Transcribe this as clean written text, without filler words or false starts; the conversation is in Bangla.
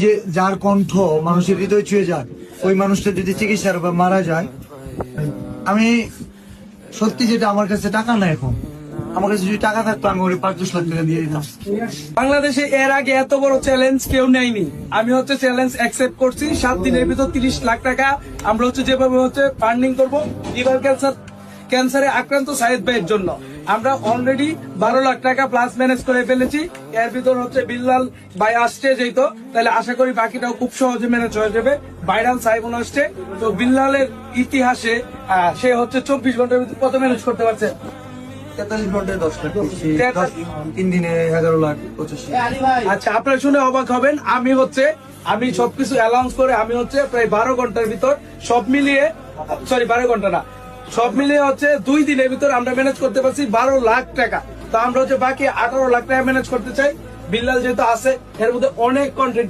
যে যার কণ্ঠ মানুষের হৃদয় ছুঁয়ে যায়, ওই মানুষটা যদি চিকিৎসার বা মারা যায়, আমি সত্যি যেটা আমার কাছে টাকা নাই এখন, আমার কাছে যদি টাকা থাকতো আমি ওই 5-10 লাখ টাকা দিয়ে দিতাম। বাংলাদেশে এর আগে এত বড় চ্যালেঞ্জ কেউ নেয়নি। আমি চ্যালেঞ্জ অ্যাকসেপ্ট করছি। 7 দিনের ভিতর 30 লাখ টাকা আমরা যেভাবে ফান্ডিং করবো লিভার ক্যান্সারে আক্রান্ত সাইদ ভাইয়ের জন্য। আমরা অলরেডি 12 লাখ টাকা প্লাস ম্যানেজ করে ফেলেছি। এর ভিতর বিল্লাল ভাই আসছে যেহেতু, তাহলে আশা করি বাকিটাও খুব সহজে ম্যানেজ হয়ে যাবে। ভাইরাল সাইবন আসছে তো বিল্লালের ইতিহাসে সে 24 ঘন্টার ভিতর কত ম্যানেজ করতে পারছে? 43 ঘন্টায় 10 লাখ, 3 দিনে 11 লাখ 85। আচ্ছা, আপনারা শুনে অবাক হবেন। আমি সবকিছু অ্যালাউন্স করে আমি প্রায় 12 ঘন্টার ভিতর সব মিলিয়ে, সরি 12 ঘন্টা না, সব মিলিয়ে 2 দিনের ভিতর আমরা ম্যানেজ করতে পারছি 12 লাখ টাকা। তো আমরা বাকি 18 লাখ টাকা ম্যানেজ করতে চাই। বিল্লাল যেহেতু আছে, এর মধ্যে অনেক কন্টেন্ট